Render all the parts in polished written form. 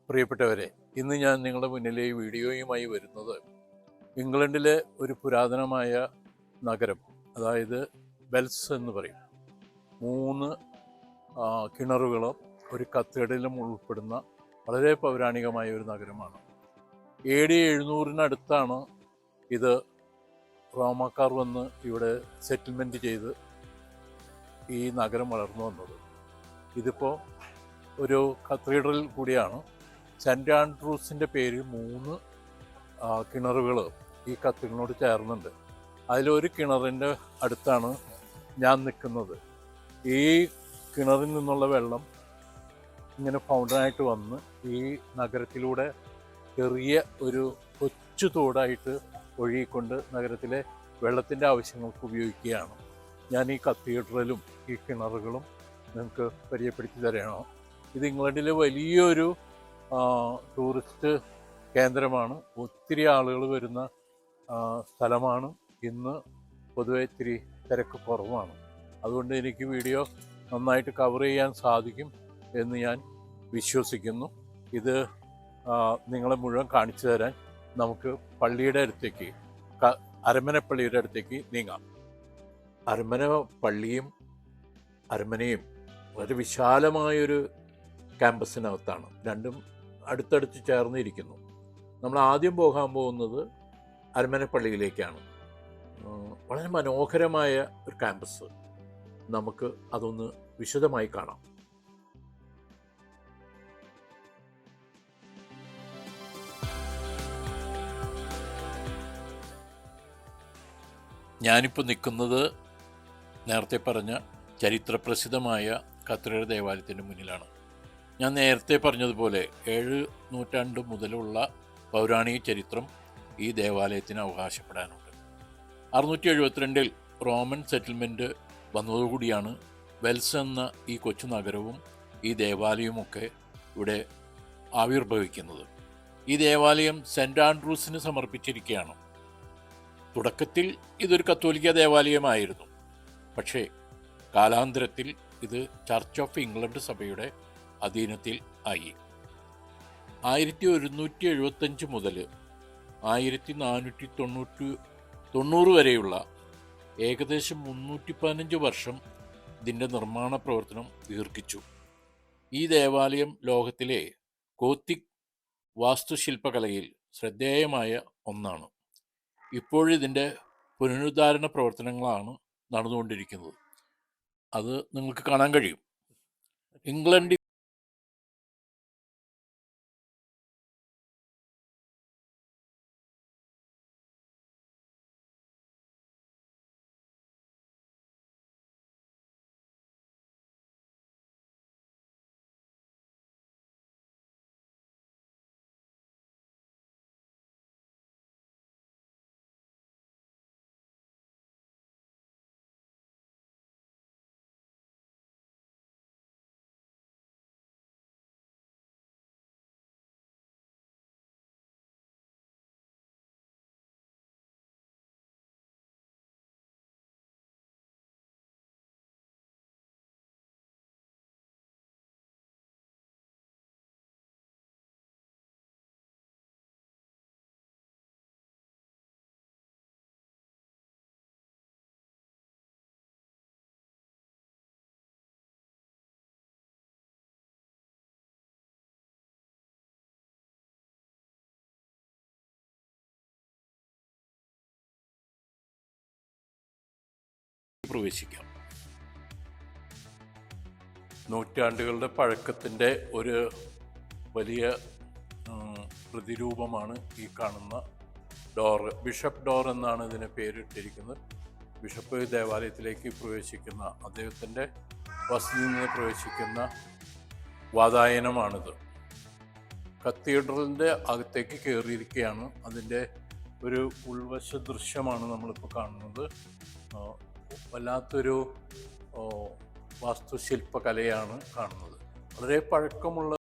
പ്രിയപ്പെട്ടവരെ, ഇന്ന് ഞാൻ നിങ്ങളുടെ മുന്നിലെ ഈ വീഡിയോയുമായി വരുന്നത് ഇംഗ്ലണ്ടിലെ ഒരു പുരാതനമായ നഗരം, അതായത് വെൽസ് എന്ന് പറയും. 3 കിണറുകളും ഒരു കത്തീഡ്രലും ഉൾപ്പെടുന്ന വളരെ പൗരാണികമായ ഒരു നഗരമാണ്. AD 700-നടുത്താണ് ഇത് റോമാക്കാർ വന്ന് ഇവിടെ സെറ്റിൽമെൻറ്റ് ചെയ്ത് ഈ നഗരം വളർന്നു വന്നത്. ഇതിപ്പോൾ ഒരു കത്തീഡ്രൽ കൂടിയാണ്. സെൻറ്റ് ആൻഡ്രൂസിൻ്റെ പേരിൽ 3 കിണറുകൾ ഈ കത്തീഡ്രലിനോട് ചേർന്നുണ്ട്. അതിലൊരു കിണറിൻ്റെ അടുത്താണ് ഞാൻ നിൽക്കുന്നത്. ഈ കിണറിൽ നിന്നുള്ള വെള്ളം ഇങ്ങനെ ഫൗണ്ടനായിട്ട് വന്ന് ഈ നഗരത്തിലൂടെ ചെറിയ ഒരു കൊച്ചു തോടായിട്ട് ഒഴുകിക്കൊണ്ട് നഗരത്തിലെ വെള്ളത്തിൻ്റെ ആവശ്യങ്ങൾക്ക് ഉപയോഗിക്കുകയാണ്. ഞാൻ ഈ കത്തീഡ്രലും ഈ കിണറുകളും നിങ്ങൾക്ക് പരിചയപ്പെടുത്തി തരണം. ഇത് ഇംഗ്ലണ്ടിലെ വലിയൊരു ടൂറിസ്റ്റ് കേന്ദ്രമാണ്. ഒത്തിരി ആളുകൾ വരുന്ന സ്ഥലമാണ്. ഇന്ന് പൊതുവെ ഇത്തിരി തിരക്ക് കുറവാണ്. അതുകൊണ്ട് എനിക്ക് വീഡിയോ നന്നായിട്ട് കവർ ചെയ്യാൻ സാധിക്കും എന്ന് ഞാൻ വിശ്വസിക്കുന്നു. ഇത് നിങ്ങളെ മുഴുവൻ കാണിച്ചു തരാൻ നമുക്ക് പള്ളിയുടെ അടുത്തേക്ക്, അരമനപ്പള്ളിയുടെ അടുത്തേക്ക് നീങ്ങാം. അരമന പള്ളിയും അരമനയും വളരെ വിശാലമായൊരു ക്യാമ്പസിനകത്താണ്. രണ്ടും അടുത്തടുത്ത് ചേർന്നിരിക്കുന്നു. നമ്മൾ ആദ്യം പോകാൻ പോകുന്നത് അരമനപ്പള്ളിയിലേക്കാണ്. വളരെ മനോഹരമായ ഒരു ക്യാമ്പസ്. നമുക്ക് അതൊന്ന് വിശദമായി കാണാം. ഞാനിപ്പോൾ നിൽക്കുന്നത് നേരത്തെ പറഞ്ഞ ചരിത്രപ്രസിദ്ധമായ കത്തീഡ്രൽ ദേവാലയത്തിൻ്റെ മുന്നിലാണ്. ഞാൻ നേരത്തെ പറഞ്ഞതുപോലെ 7 നൂറ്റാണ്ട് മുതലുള്ള പൗരാണിക ചരിത്രം ഈ ദേവാലയത്തിന് അവകാശപ്പെടാനുണ്ട്. 672 റോമൻ സെറ്റിൽമെൻറ്റ് വന്നതോടുകൂടിയാണ് വെൽസ് എന്ന ഈ കൊച്ചു നഗരവും ഈ ദേവാലയവുമൊക്കെ ഇവിടെ ആവിർഭവിക്കുന്നത്. ഈ ദേവാലയം സെൻറ്റ് ആൻഡ്രൂസിന് സമർപ്പിച്ചിരിക്കുകയാണ്. തുടക്കത്തിൽ ഇതൊരു കത്തോലിക്ക ദേവാലയമായിരുന്നു. പക്ഷേ കാലാന്തരത്തിൽ ഇത് ചർച്ച് ഓഫ് ഇംഗ്ലണ്ട് സഭയുടെ അധീനത്തിൽ ആയി. 1175 മുതൽ 1490 വരെയുള്ള ഏകദേശം 315 വർഷം ഇതിൻ്റെ നിർമ്മാണ പ്രവർത്തനം ദീർഘിച്ചു. ഈ ദേവാലയം ലോകത്തിലെ ഗോത്തിക് വാസ്തുശില്പകലയിൽ ശ്രദ്ധേയമായ ഒന്നാണ്. ഇപ്പോഴിതിൻ്റെ പുനരുദ്ധാരണ പ്രവർത്തനങ്ങളാണ് നടന്നുകൊണ്ടിരിക്കുന്നത്. അത് നിങ്ങൾക്ക് കാണാൻ കഴിയും. ഇംഗ്ലണ്ടിൽ പ്രവേശിക്കാം. നൂറ്റാണ്ടുകളുടെ പഴക്കത്തിൻ്റെ ഒരു വലിയ പ്രതിരൂപമാണ് ഈ കാണുന്ന ഡോറ്. ബിഷപ്പ് ഡോർ എന്നാണ് ഇതിന് പേരിട്ടിരിക്കുന്നത്. ബിഷപ്പ് ദേവാലയത്തിലേക്ക് പ്രവേശിക്കുന്ന, അദ്ദേഹത്തിൻ്റെ വസതിയിൽ നിന്ന് പ്രവേശിക്കുന്ന വാതായനമാണിത്. കത്തീഡ്രലിൻ്റെ അകത്തേക്ക് കയറിയിരിക്കുകയാണ്. അതിൻ്റെ ഒരു ഉൾവശ ദൃശ്യമാണ് നമ്മളിപ്പോൾ കാണുന്നത്. വല്ലാത്തൊരു വാസ്തുശില്പകലയാണ് കാണുന്നത്. വളരെ പഴക്കമുള്ള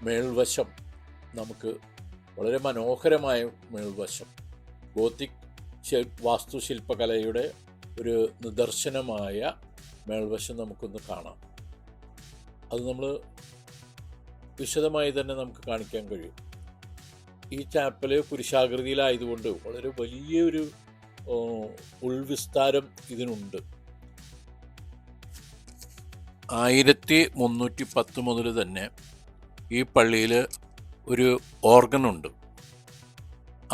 മേൽവശം നമുക്ക് വളരെ മനോഹരമായ മേൽവശം ഗോത്തിക് വാസ്തുശില്പകലയുടെ ഒരു നിദർശനമായ മേൽവശം നമുക്കൊന്ന് കാണാം. അത് നമ്മൾ വിശദമായി തന്നെ നമുക്ക് കാണിക്കാൻ കഴിയും. ഈ ചാപ്പല് കുരിശാകൃതിയിലായതുകൊണ്ട് വളരെ വലിയൊരു ഉൾവിസ്താരം ഇതിനുണ്ട്. 1310 മുതൽ തന്നെ ഈ പള്ളിയിൽ ഒരു ഓർഗനുണ്ട്.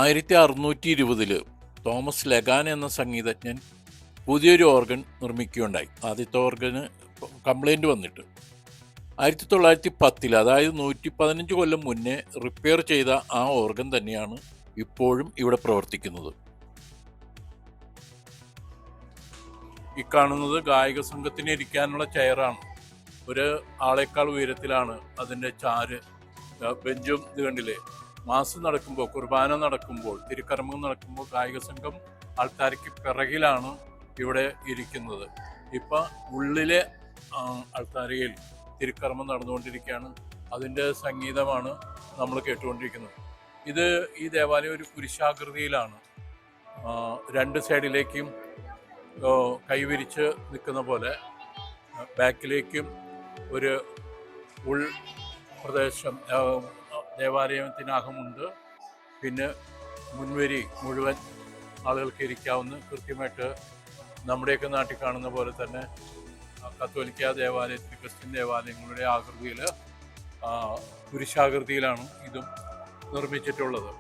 1620 തോമസ് ലെഗാൻ എന്ന സംഗീതജ്ഞൻ പുതിയൊരു ഓർഗൻ നിർമ്മിക്കുകയുണ്ടായി. ആദ്യത്തെ ഓർഗന് കംപ്ലൈൻറ്റ് വന്നിട്ട് 1910 അതായത് 115 കൊല്ലം മുന്നേ റിപ്പയർ ചെയ്ത ആ ഓർഗൻ തന്നെയാണ് ഇപ്പോഴും ഇവിടെ പ്രവർത്തിക്കുന്നത്. ഈ കാണുന്നത് ഗായക സംഘത്തിന് ഇരിക്കാനുള്ള ചെയറാണ്. ഒരു ആളേക്കാൾ ഉയരത്തിലാണ് അതിൻ്റെ ചാര്. ബെഞ്ചും ഇത് കണ്ടില്ലേ. മാസ് നടക്കുമ്പോൾ, കുർബാന നടക്കുമ്പോൾ, തിരുക്കർമ്മം നടക്കുമ്പോൾ ഗായക സംഘം ആൾക്കാർക്ക് പിറകിലാണ് ഇവിടെ ഇരിക്കുന്നത്. ഇപ്പം ഉള്ളിലെ ആൾത്താരയിൽ തിരുക്കർമ്മം നടന്നുകൊണ്ടിരിക്കുകയാണ്. അതിൻ്റെ സംഗീതമാണ് നമ്മൾ കേട്ടുകൊണ്ടിരിക്കുന്നത്. ഈ ദേവാലയം ഒരു കുരിശാകൃതിയിലാണ്. രണ്ട് സൈഡിലേക്കും കൈവിരിച്ച് നിൽക്കുന്ന പോലെ ബാക്കിലേക്കും ഒരു ഉൾ പ്രദേശം ദേവാലയത്തിനകമുണ്ട്. പിന്നെ മുൻവരി മുഴുവൻ ആളുകൾക്ക് ഇരിക്കാവുന്ന, കൃത്യമായിട്ട് നമ്മുടെയൊക്കെ നാട്ടിൽ കാണുന്ന പോലെ തന്നെ കത്തോലിക്ക ദേവാലയത്തിൽ, ക്രിസ്ത്യൻ ദേവാലയങ്ങളുടെ ആകൃതിയിൽ കുരിശാകൃതിയിലാണ് ഇതും നിർമ്മിച്ചിട്ടുള്ളത്.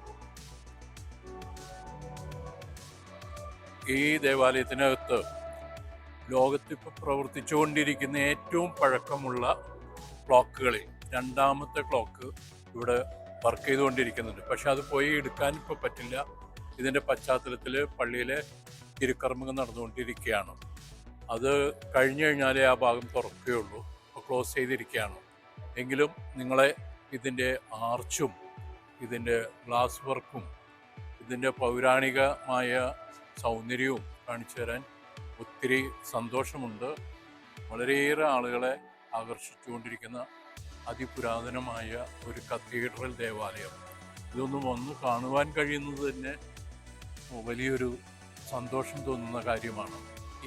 ഈ ദേവാലയത്തിനകത്ത് ലോകത്തിപ്പോൾ പ്രവർത്തിച്ചുകൊണ്ടിരിക്കുന്ന ഏറ്റവും പഴക്കമുള്ള ക്ലോക്കുകളിൽ രണ്ടാമത്തെ ക്ലോക്ക് ഇവിടെ വർക്ക് ചെയ്തുകൊണ്ടിരിക്കുന്നുണ്ട്. പക്ഷെ അത് പോയി എടുക്കാൻ ഇപ്പോൾ പറ്റില്ല. ഇതിൻ്റെ പശ്ചാത്തലത്തിൽ പള്ളിയിലെ തിരുക്കർമ്മങ്ങൾ നടന്നുകൊണ്ടിരിക്കുകയാണ്. അത് കഴിഞ്ഞു കഴിഞ്ഞാലേ ആ ഭാഗം തുറക്കുകയുള്ളൂ. ഇപ്പോൾ ക്ലോസ് ചെയ്തിരിക്കുകയാണ്. എങ്കിലും നിങ്ങളെ ഇതിൻ്റെ ആർച്ചും ഇതിൻ്റെ ഗ്ലാസ് വർക്കും ഇതിൻ്റെ പൗരാണികമായ സൗന്ദര്യവും കാണിച്ചു തരാൻ ഒത്തിരി സന്തോഷമുണ്ട്. വളരെയേറെ ആളുകളെ ആകർഷിച്ചുകൊണ്ടിരിക്കുന്ന അതിപുരാതനമായ ഒരു കത്തീഡ്രൽ ദേവാലയം. ഇതൊന്നും വന്ന് കാണുവാൻ കഴിയുന്നത് തന്നെ വലിയൊരു സന്തോഷം തോന്നുന്ന കാര്യമാണ്.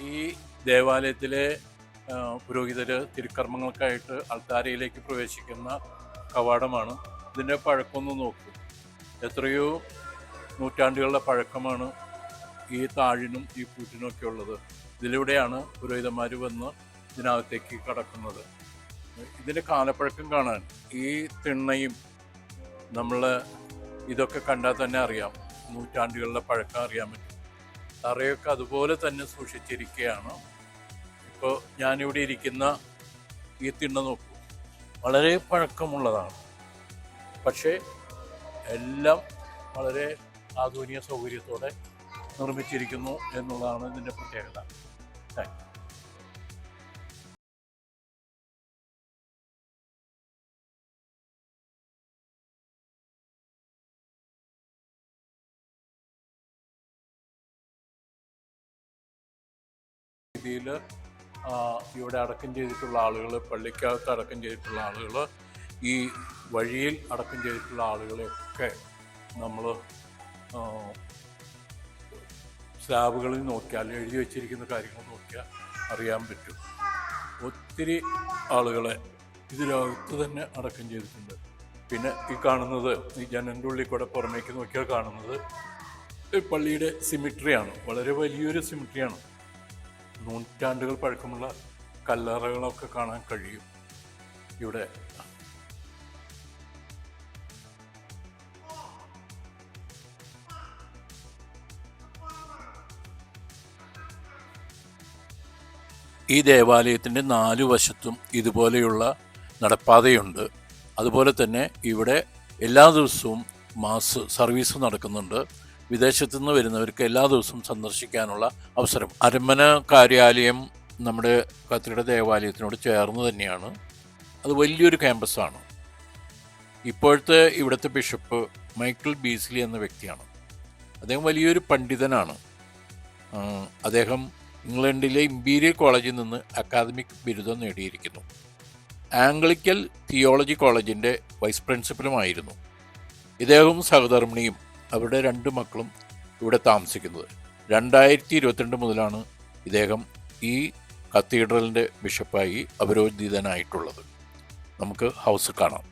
ഈ ദേവാലയത്തിലെ പുരോഹിതർ തിരുക്കർമ്മങ്ങൾക്കായിട്ട് അൾത്താരയിലേക്ക് പ്രവേശിക്കുന്ന കവാടമാണ്. ഇതിൻ്റെ പഴക്കമൊന്ന് നോക്കൂ. എത്രയോ നൂറ്റാണ്ടുകളുടെ പഴക്കമാണ് ഈ താഴിനും ഈ പൂറ്റിനും ഒക്കെ ഉള്ളത്. ഇതിലൂടെയാണ് പുരോഹിതന്മാർ വന്ന് ഇതിനകത്തേക്ക് കടക്കുന്നത്. ഇതിൻ്റെ കാലപ്പഴക്കം കാണാൻ ഈ തിണ്ണയും നമ്മൾ ഇതൊക്കെ കണ്ടാൽ തന്നെ അറിയാം, നൂറ്റാണ്ടുകളുടെ പഴക്കം അറിയാൻ പറ്റും. തറയൊക്കെ അതുപോലെ തന്നെ സൂക്ഷിച്ചിരിക്കുകയാണ്. ഇപ്പോൾ ഞാനിവിടെ ഇരിക്കുന്ന ഈ തിണ്ണ നോക്കൂ, വളരെ പഴക്കമുള്ളതാണ്. പക്ഷേ എല്ലാം വളരെ ആധുനിക സൗകര്യത്തോടെ നിർമ്മിച്ചിരിക്കുന്നു എന്നുള്ളതാണ് ഇതിൻ്റെ പ്രത്യേകത. Thank you. രീതിയിൽ ഇവിടെ അടക്കം ചെയ്തിട്ടുള്ള ആളുകൾ, പള്ളിക്കകത്ത് അടക്കം ചെയ്തിട്ടുള്ള ആളുകൾ, ഈ വഴിയിൽ അടക്കം ചെയ്തിട്ടുള്ള ആളുകളെയൊക്കെ നമ്മൾ സ്ലാബുകളിൽ നോക്കിയാൽ, എഴുതി വച്ചിരിക്കുന്ന കാര്യങ്ങൾ നോക്കിയാൽ അറിയാൻ പറ്റും. ഒത്തിരി ആളുകളെ ഇതിനകത്ത് തന്നെ അടക്കം ചെയ്തിട്ടുണ്ട്. പിന്നെ ഈ കാണുന്നത്, ഈ ജനലിൻ്റെ ഉള്ളിൽ കൂടെ പുറമേക്ക് നോക്കിയാൽ കാണുന്നത് പള്ളിയുടെ സിമിട്രിയാണ്. വളരെ വലിയൊരു സിമിട്രിയാണ്. നൂറ്റാണ്ടുകൾ പഴക്കമുള്ള കല്ലറകളൊക്കെ കാണാൻ കഴിയും ഇവിടെ. ഈ ദേവാലയത്തിൻ്റെ 4 വശത്തും ഇതുപോലെയുള്ള നടപ്പാതയുണ്ട്. അതുപോലെ തന്നെ ഇവിടെ എല്ലാ ദിവസവും മാസ് സർവീസ് നടക്കുന്നുണ്ട്. വിദേശത്തു നിന്ന് വരുന്നവർക്ക് എല്ലാ ദിവസവും സന്ദർശിക്കാനുള്ള അവസരം. അരമന കാര്യാലയം നമ്മുടെ കത്തീഡ്രൽ ദേവാലയത്തിനോട് ചേർന്ന് തന്നെയാണ്. അത് വലിയൊരു ക്യാമ്പസാണ്. ഇപ്പോഴത്തെ ഇവിടുത്തെ ബിഷപ്പ് മൈക്കിൾ ബീസ്ലി എന്ന വ്യക്തിയാണ്. അദ്ദേഹം വലിയൊരു പണ്ഡിതനാണ്. അദ്ദേഹം ഇംഗ്ലണ്ടിലെ ഇംപീരിയൽ കോളേജിൽ നിന്ന് അക്കാദമിക് ബിരുദം നേടിയിരിക്കുന്നു. ആംഗ്ലിക്കൽ തിയോളജി കോളേജിൻ്റെ വൈസ് പ്രിൻസിപ്പലുമായിരുന്നു. ഇദ്ദേഹവും സഹധർമ്മിണിയും അവരുടെ 2 മക്കളും ഇവിടെ താമസിക്കുന്നത്. 2022 മുതലാണ് ഇദ്ദേഹം ഈ കത്തീഡ്രലിൻ്റെ ബിഷപ്പായി അവരോധിതനായിട്ടുള്ളത്. നമുക്ക് ഹൗസ് കാണാം.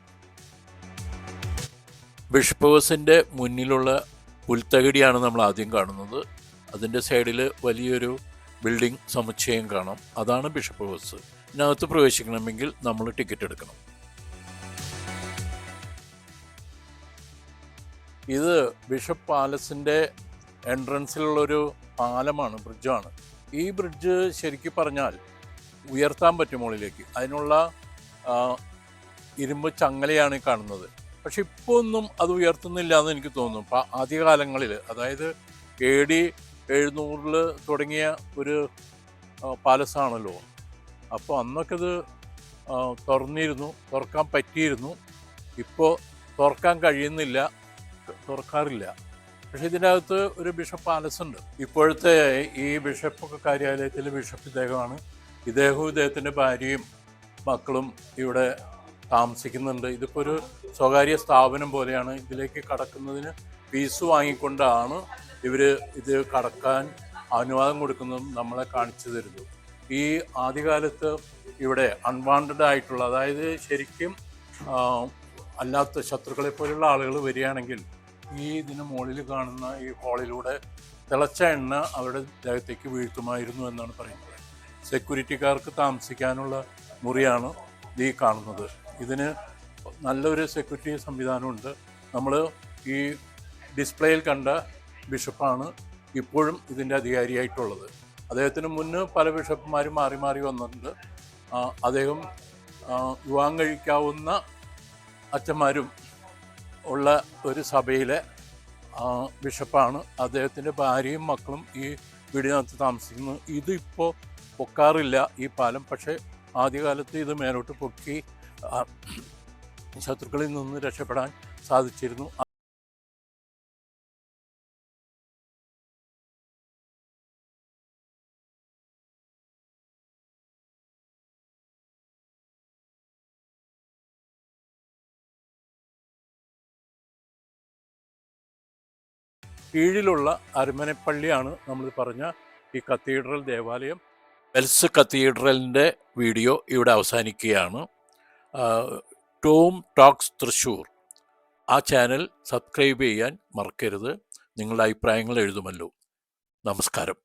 ബിഷപ്പ് ഹൗസിൻ്റെ മുന്നിലുള്ള പുൽത്തകിടിയാണ് നമ്മൾ ആദ്യം കാണുന്നത്. അതിൻ്റെ സൈഡിൽ വലിയൊരു ബിൽഡിംഗ് സമുച്ചയം കാണാം. അതാണ് ബിഷപ്പ് ഹൗസ്. ഇതിനകത്ത് പ്രവേശിക്കണമെങ്കിൽ നമ്മൾ ടിക്കറ്റ് എടുക്കണം. ഇത് ബിഷപ്പ് പാലസിൻ്റെ എൻട്രൻസിലുള്ളൊരു പാലമാണ്, ബ്രിഡ്ജാണ്. ഈ ബ്രിഡ്ജ് ശരിക്കും പറഞ്ഞാൽ ഉയർത്താൻ പറ്റും മുകളിലേക്ക്. അതിനുള്ള ഇരുമ്പ് ചങ്ങലയാണ് ഈ കാണുന്നത്. പക്ഷെ ഇപ്പോൾ ഒന്നും അത് ഉയർത്തുന്നില്ല എന്ന് എനിക്ക് തോന്നുന്നു. അപ്പം ആദ്യകാലങ്ങളിൽ, അതായത് AD 700 തുടങ്ങിയ ഒരു പാലസാണല്ലോ. അപ്പോൾ അന്നൊക്കെ ഇത് തുറക്കാൻ പറ്റിയിരുന്നു. ഇപ്പോൾ തുറക്കാൻ കഴിയുന്നില്ല, തുറക്കാറില്ല. പക്ഷെ ഇതിനകത്ത് ഒരു ബിഷപ്പ് പാലസ് ഉണ്ട്. ഇപ്പോഴത്തെ ഈ ബിഷപ്പ് കാര്യാലയത്തിൽ ബിഷപ്പ് ഇദ്ദേഹമാണ്. ഇദ്ദേഹവും ഇദ്ദേഹത്തിൻ്റെ ഭാര്യയും മക്കളും ഇവിടെ താമസിക്കുന്നുണ്ട്. ഇതിപ്പോൾ ഒരു സ്വകാര്യ സ്ഥാപനം പോലെയാണ്. ഇതിലേക്ക് കടക്കുന്നതിന് ഫീസ് വാങ്ങിക്കൊണ്ടാണ് ഇവർ ഇത് കടക്കാൻ അനുവാദം കൊടുക്കുന്നതും നമ്മളെ കാണിച്ചു തരുന്നു. ഈ ആദ്യകാലത്ത് ഇവിടെ അൺവാണ്ടഡ് ആയിട്ടുള്ള, അതായത് ശരിക്കും അല്ലാത്ത ശത്രുക്കളെ പോലുള്ള ആളുകൾ വരികയാണെങ്കിൽ ഈ ഇതിന് മുകളിൽ കാണുന്ന ഈ ഹോളിലൂടെ തിളച്ച എണ്ണ അവരുടെ ദേഹത്തേക്ക് വീഴ്ത്തുമായിരുന്നു എന്നാണ് പറയുന്നത്. സെക്യൂരിറ്റിക്കാർക്ക് താമസിക്കാനുള്ള മുറിയാണ് ഈ കാണുന്നത്. ഇതിന് നല്ലൊരു സെക്യൂരിറ്റി സംവിധാനമുണ്ട്. നമ്മൾ ഈ ഡിസ്പ്ലേയിൽ കണ്ട ബിഷപ്പാണ് ഇപ്പോഴും ഇതിൻ്റെ അധികാരിയായിട്ടുള്ളത്. അദ്ദേഹത്തിന് മുന്നേ പല ബിഷപ്പുമാരും മാറി മാറി വന്നിട്ടുണ്ട്. അദ്ദേഹം വിവാഹം കഴിക്കാവുന്ന അച്ഛന്മാരും ഉള്ള ഒരു സഭയിലെ ബിഷപ്പാണ്. അദ്ദേഹത്തിൻ്റെ ഭാര്യയും മക്കളും ഈ വീടിനകത്ത് താമസിക്കുന്നു. ഇതിപ്പോൾ പൊക്കാറില്ല ഈ പാലം. പക്ഷേ ആദ്യകാലത്ത് ഇത് മേലോട്ട് പൊക്കി ശത്രുക്കളിൽ നിന്ന് രക്ഷപ്പെടാൻ സാധിച്ചിരുന്നു. കീഴിലുള്ള അരമനപ്പള്ളിയാണ് നമ്മൾ പറഞ്ഞ ഈ കത്തീഡ്രൽ ദേവാലയം. വെൽസ് കത്തീഡ്രലിൻ്റെ വീഡിയോ ഇവിടെ അവസാനിക്കുകയാണ്. ടോം ടോക്സ് തൃശ്ശൂർ ആ ചാനൽ സബ്സ്ക്രൈബ് ചെയ്യാൻ മറക്കരുത്. നിങ്ങളുടെ അഭിപ്രായങ്ങൾ എഴുതുമല്ലോ. നമസ്കാരം.